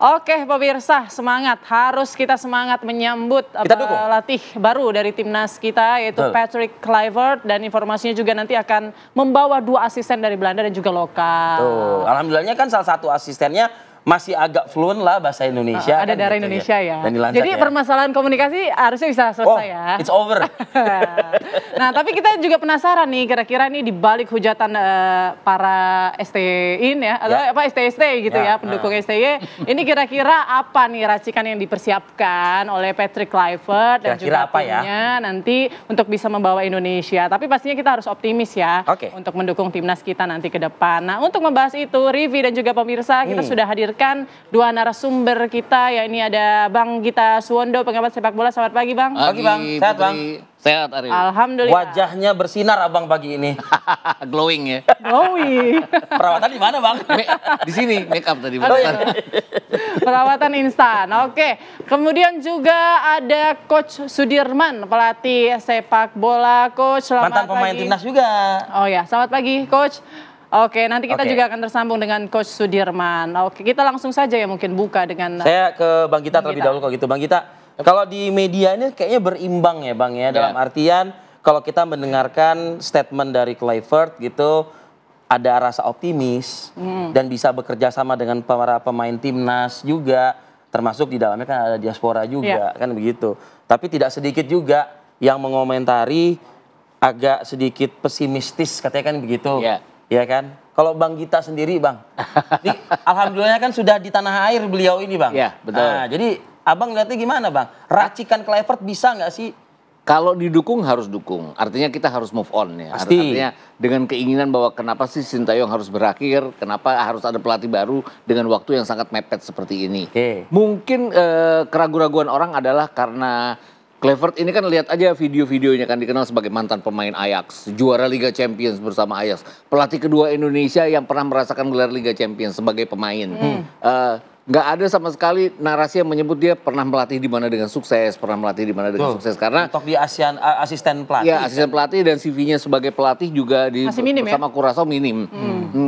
Oke pemirsa, semangat. Harus kita semangat menyambut pelatih baru dari timnas kita, yaitu Patrick Kluivert. Dan informasinya juga nanti akan membawa 2 asisten dari Belanda dan juga lokal. Tuh, alhamdulillahnya kan salah satu asistennya masih agak fluent lah bahasa Indonesia. Ada kan darah gitu Indonesia ya. Jadi permasalahan komunikasi harusnya bisa selesai ya. It's over. Nah tapi kita juga penasaran nih, kira-kira nih di balik hujatan para STI ya, atau apa STST gitu ya, pendukung STY. Ini kira-kira apa nih racikan yang dipersiapkan oleh Patrick Kluivert dan juga timnya nanti untuk bisa membawa Indonesia. Tapi pastinya kita harus optimis ya untuk mendukung timnas kita nanti ke depan. Nah untuk membahas itu, Rivi dan juga pemirsa, kita sudah hadir 2 narasumber kita, ya ini ada Bang Gita Suwondo, pengamat sepak bola. Selamat pagi Bang. Pagi Bang, sehat Bang? Sehat Ari. Alhamdulillah. Wajahnya bersinar Abang pagi ini. Glowing ya. Glowing. Perawatan di mana Bang? Di sini, make up tadi. Perawatan instan, oke. Kemudian juga ada Coach Sudirman, pelatih sepak bola. Coach, selamat pagi. Mantan pemain timnas juga. Oh ya, selamat pagi Coach. Oke, nanti kita juga akan tersambung dengan Coach Sudirman. Oke, kita langsung saja ya mungkin buka dengan... Saya ke Bang Gita terlebih dahulu kalau gitu. Bang Gita, kalau di media ini kayaknya berimbang ya Bang ya. Dalam artian kalau kita mendengarkan statement dari Kluivert gitu, ada rasa optimis dan bisa bekerja sama dengan para pemain timnas juga. Termasuk di dalamnya kan ada diaspora juga, kan begitu. Tapi tidak sedikit juga yang mengomentari agak sedikit pesimistis, katanya kan begitu. Ya kan? Kalau Bang Gita sendiri Bang, ini alhamdulillah kan sudah di tanah air beliau ini Bang. Iya, betul. Nah, jadi Abang lihatnya gimana Bang? Racikan Kluivert bisa nggak sih? Kalau didukung harus dukung, artinya kita harus move on ya. Artinya dengan keinginan bahwa kenapa sih Sintayong harus berakhir, kenapa harus ada pelatih baru dengan waktu yang sangat mepet seperti ini. Mungkin keraguan-raguan orang adalah karena Kluivert ini kan lihat aja video-videonya, kan dikenal sebagai mantan pemain Ajax, juara Liga Champions bersama Ajax, pelatih kedua Indonesia yang pernah merasakan gelar Liga Champions sebagai pemain. Nggak ada sama sekali narasi yang menyebut dia pernah melatih di mana dengan sukses, karena untuk di asisten pelatih. Ya, asisten pelatih dan CV-nya sebagai pelatih juga bersama Curaçao minim.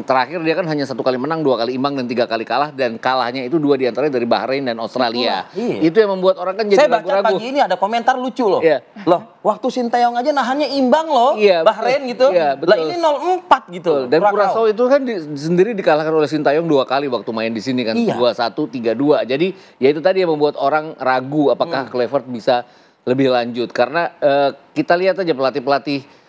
Terakhir dia kan hanya 1 kali menang, 2 kali imbang dan 3 kali kalah, dan kalahnya itu 2 diantaranya dari Bahrain dan Australia. Itu yang membuat orang kan jadi ragu-ragu. Saya baca pagi ini ada komentar lucu loh. Loh, waktu Sintayong aja nahannya imbang loh, Bahrain gitu. Lah ini 0-4 gitu. Dan Curaçao itu kan sendiri dikalahkan oleh Sintayong 2 kali waktu main di sini kan. 2-1, 3-2. Jadi ya itu tadi yang membuat orang ragu apakah Kluivert bisa lebih lanjut. Karena kita lihat aja pelatih-pelatih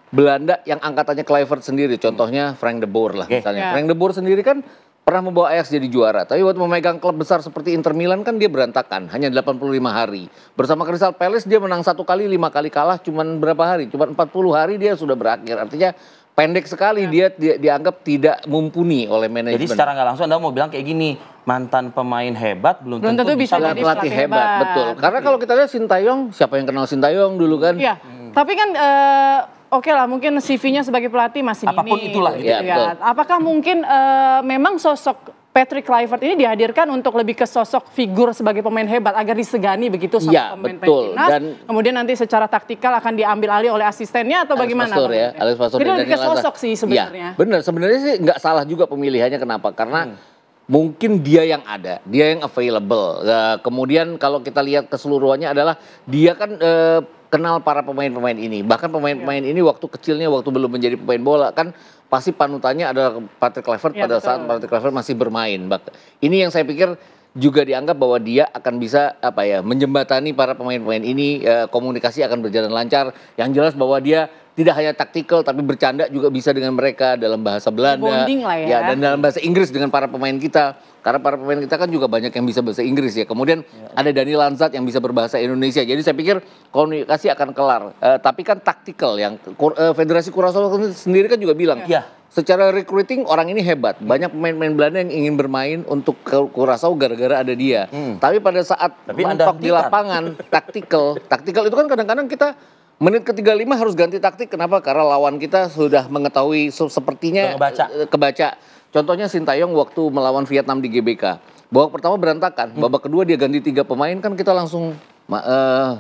Belanda yang angkatannya Kluivert sendiri. Contohnya Frank de Boer lah misalnya. Frank de Boer sendiri kan pernah membawa Ajax jadi juara. Tapi waktu memegang klub besar seperti Inter Milan kan dia berantakan. Hanya 85 hari. Bersama Crystal Palace dia menang 1 kali, 5 kali kalah. Cuman berapa hari? Cuman 40 hari dia sudah berakhir. Artinya pendek sekali dia dianggap tidak mumpuni oleh manajemen. Jadi secara nggak langsung Anda mau bilang kayak gini, mantan pemain hebat belum tentu bisa jadi pelatih hebat. Betul. Karena kalau kita lihat Sintayong, siapa yang kenal Sintayong dulu kan? Iya. Tapi kan oke lah, mungkin CV-nya sebagai pelatih masih apapun minim. itulah gitu. Apakah mungkin memang sosok Patrick Kluivert ini dihadirkan untuk lebih ke sosok figur sebagai pemain hebat agar disegani begitu sama pemain timnas. Dan kemudian nanti secara taktikal akan diambil alih oleh asistennya atau bagaimana? Alex Pastor jadi lebih ke sosok sih sebenarnya. Benar, sebenarnya sih nggak salah juga pemilihannya. Kenapa? Karena mungkin dia yang ada, dia yang available. Kemudian kalau kita lihat keseluruhannya adalah dia kan kenal para pemain-pemain ini. Bahkan pemain-pemain ini waktu kecilnya, waktu belum menjadi pemain bola kan pasti panutannya adalah Patrick Kluivert pada saat Patrick Kluivert masih bermain. Ini yang saya pikir juga dianggap bahwa dia akan bisa menjembatani para pemain-pemain ini, komunikasi akan berjalan lancar. Yang jelas bahwa dia tidak hanya taktikal tapi bercanda juga bisa dengan mereka dalam bahasa Belanda. Bonding lah ya. Dan dalam bahasa Inggris dengan para pemain kita. Karena para pemain kita kan juga banyak yang bisa bahasa Inggris ya. Kemudian ada Dani Lanzat yang bisa berbahasa Indonesia. Jadi saya pikir komunikasi akan kelar. Tapi kan taktikal yang Federasi Curaçao sendiri kan juga bilang. Secara recruiting orang ini hebat. Banyak pemain-pemain Belanda yang ingin bermain untuk Curaçao gara-gara ada dia. Tapi pada saat mentok di lapangan taktikal itu kan kadang-kadang kita menit ke-35 harus ganti taktik. Kenapa? Karena lawan kita sudah mengetahui sepertinya kebaca. Contohnya Sintayong waktu melawan Vietnam di GBK. Babak pertama berantakan, babak kedua dia ganti 3 pemain, kan kita langsung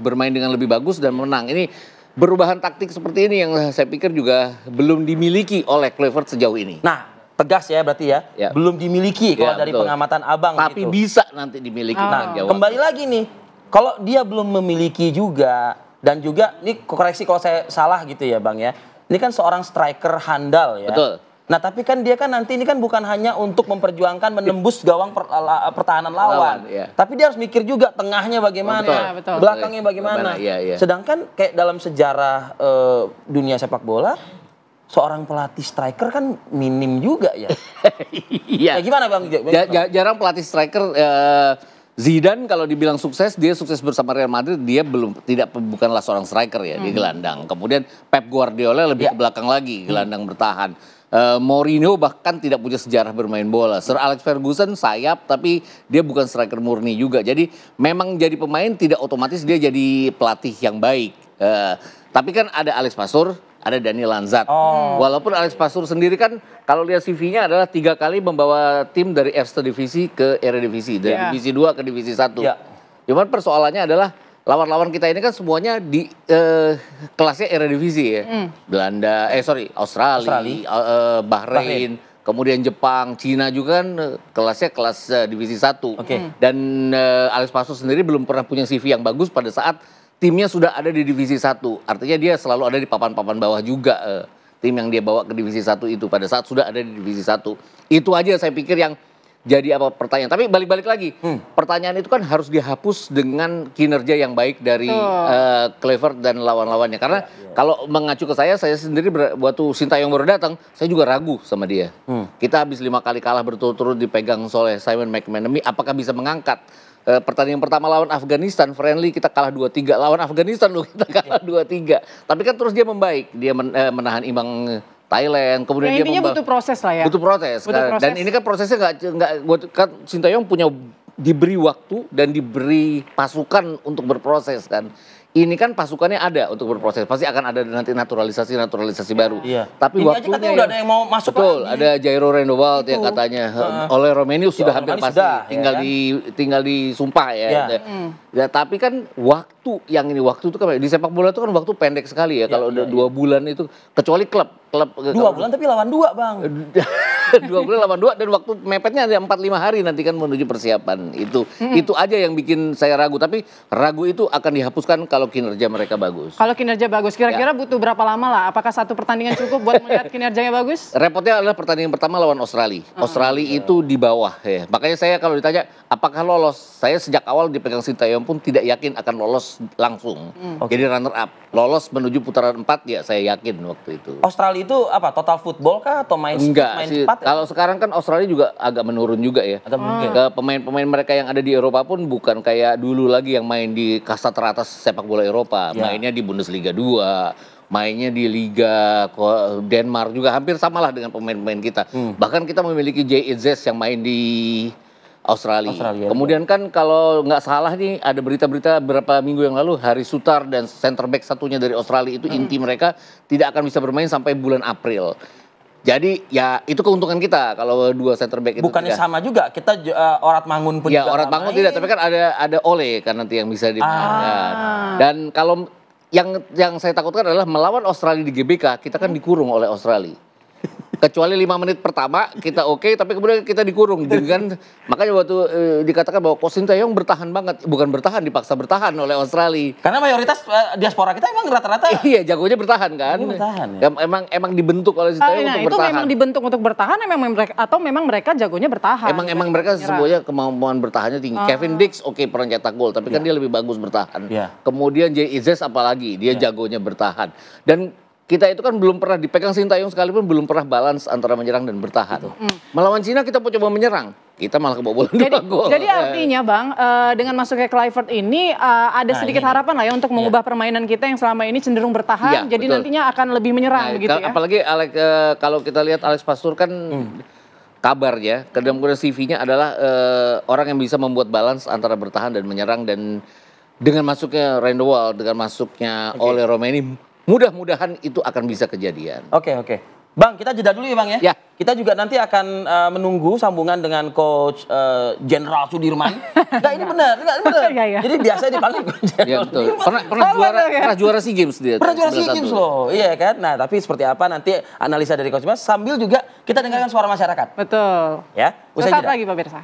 bermain dengan lebih bagus dan menang. Ini perubahan taktik seperti ini yang saya pikir juga belum dimiliki oleh Kluivert sejauh ini. Nah, tegas ya berarti ya, Ya. belum dimiliki kalau Ya, dari betul. pengamatan abang Tapi gitu. bisa nanti dimiliki. Nah, Jawa. kembali lagi nih, kalau dia belum memiliki juga, dan juga, ini koreksi kalau saya salah gitu ya Bang ya, ini kan seorang striker handal ya. Betul. Nah tapi kan dia kan nanti ini kan bukan hanya untuk memperjuangkan menembus gawang pertahanan lawan. Iya. Tapi dia harus mikir juga tengahnya bagaimana, Betul. Ya, betul. belakangnya bagaimana. Iya. Sedangkan kayak dalam sejarah dunia sepak bola, seorang pelatih striker kan minim juga ya. Iya. Ya gimana Bang? Jarang pelatih striker Zidane kalau dibilang sukses, dia sukses bersama Real Madrid, dia bukanlah seorang striker ya, dia gelandang. Kemudian Pep Guardiola lebih ke belakang lagi, gelandang bertahan. Mourinho bahkan tidak punya sejarah bermain bola. Sir Alex Ferguson sayap tapi dia bukan striker murni juga. Jadi memang jadi pemain tidak otomatis dia jadi pelatih yang baik. Tapi kan ada Alex Pasur, ada Daniel Lanzat. Walaupun Alex Pasur sendiri kan kalau lihat CV-nya adalah 3 kali membawa tim dari Eerste Divisi ke Eredivisie, dari Yeah. Divisi 2 ke Divisi 1. Ya. Cuman persoalannya adalah lawan-lawan kita ini kan semuanya di kelasnya Eredivisie ya. Belanda, Australia, Bahrain, kemudian Jepang, Cina juga kan kelasnya kelas Divisi 1. Oke. Dan Alex Pasur sendiri belum pernah punya CV yang bagus pada saat timnya sudah ada di Divisi 1. Artinya dia selalu ada di papan-papan bawah juga. Tim yang dia bawa ke Divisi 1 itu pada saat sudah ada di Divisi 1. Itu aja saya pikir yang jadi apa pertanyaan. Tapi balik-balik lagi, pertanyaan itu kan harus dihapus dengan kinerja yang baik dari Kluivert dan lawan-lawannya. Karena kalau mengacu ke saya sendiri waktu Sintayong baru datang, saya juga ragu sama dia. Kita habis 5 kali kalah berturut-turut dipegang oleh Simon McManamy, apakah bisa mengangkat? Pertandingan pertama lawan Afghanistan, friendly kita kalah 2-3. Lawan Afghanistan loh kita kalah 2-3. Tapi kan terus dia membaik, dia menahan imbang Thailand, kemudian Ya, dia intinya butuh proses lah ya. Butuh proses. Butuh Kan. proses. Dan ini kan prosesnya nggak kan Sintayong punya diberi waktu dan diberi pasukan untuk berproses kan. Ini kan pasukannya ada untuk berproses. Pasti akan ada nanti naturalisasi baru. Iya. Tapi Ini aja waktunya katanya udah ada yang mau masuk betul, lagi. ada Jairo Rendewald yang Itu. katanya oleh Romelu sudah oleh hampir Romelu pasti sudah, ya tinggal kan? tinggal disumpah ya. Iya. Ya, tapi kan waktu itu kan di sepak bola itu kan waktu pendek sekali ya. Kalau udah 2 bulan itu kecuali klub 2 bulan tapi lawan 2 Bang. 2 bulan lawan 2 dan waktu mepetnya ada 4-5 hari nanti kan menuju persiapan. Itu aja yang bikin saya ragu, tapi ragu itu akan dihapuskan kalau kinerja mereka bagus. Kalau kinerja bagus, kira-kira butuh berapa lama lah? Apakah 1 pertandingan cukup buat melihat kinerjanya bagus? Repotnya adalah pertandingan pertama lawan Australia. Australia itu di bawah ya. Makanya saya kalau ditanya apakah lolos, saya sejak awal dipegang Sintayong pun tidak yakin akan lolos langsung. Jadi runner up. Lolos menuju putaran 4 ya saya yakin waktu itu. Australia itu apa? Total football kah atau main Enggak sih. cepat? Kalau sekarang kan Australia juga agak menurun juga ya. Atau mungkin? Ke pemain-pemain mereka yang ada di Eropa pun bukan kayak dulu lagi yang main di kasta teratas sepak bola Eropa. Ya. Mainnya di Bundesliga 2, mainnya di Liga Denmark juga hampir samalah dengan pemain-pemain kita. Bahkan kita memiliki Jay Itzes yang main di Australia. Kemudian kan kalau nggak salah nih ada berita-berita beberapa minggu yang lalu Hari Sutar dan center back satunya dari Australia itu inti mereka tidak akan bisa bermain sampai bulan April. Jadi ya itu keuntungan kita kalau 2 center back itu Bukannya tidak. sama juga, kita Orat Mangun pun Ya juga Orat nggak Mangun main. tidak, tapi kan ada Ole kan nanti yang bisa dimainkan. Dan kalau yang saya takutkan adalah melawan Australia di GBK, kita kan dikurung oleh Australia. Kecuali 5 menit pertama kita oke, tapi kemudian kita dikurung dengan makanya waktu dikatakan bahwa Sintayong bertahan banget, bukan bertahan, dipaksa bertahan oleh Australia. Karena mayoritas diaspora kita emang rata-rata Iya, jagonya bertahan kan. Jagonya bertahan, ya? Emang dibentuk oleh Sintayong untuk Itu bertahan. memang dibentuk untuk bertahan, memang mereka jagonya bertahan. Emang mereka Menyerang. semuanya kemampuan bertahannya tinggi. Kevin Dix oke pernah cetak gol, tapi kan dia lebih bagus bertahan. Iya. Kemudian Jay Itzes apalagi, dia jagonya bertahan. Dan kita itu kan belum pernah dipegang Sintayong sekalipun belum pernah balance antara menyerang dan bertahan. Melawan Cina kita coba menyerang, kita malah kebobolan 2 gol. Jadi artinya Bang, dengan masuknya Kluivert ini ada sedikit harapan lah ya untuk mengubah permainan kita yang selama ini cenderung bertahan, Iya, jadi betul. nantinya akan lebih menyerang begitu ya. Apalagi kalau kita lihat Alex Pastur kan kabarnya, kemudian CV-nya adalah orang yang bisa membuat balance antara bertahan dan menyerang, dan dengan masuknya Rendewald, dengan masuknya Ole Romelu, mudah-mudahan itu akan bisa kejadian. Oke. Bang, kita jeda dulu ya Bang ya. Ya. Kita juga nanti akan menunggu sambungan dengan Coach Jenderal Sudirman. Enggak, ini benar, enggak ini benar. Iya, iya. Jadi biasa dipanggil Coach Ya Jenderal betul. Sudirman. Pernah juara SEA Games dia. Pernah juara SEA 91. Games loh, iya kan? Nah, tapi seperti apa nanti analisa dari Coach Mas sambil juga kita dengarkan suara masyarakat. Betul. Ya, usai Sesaat jeda. lagi pemirsa.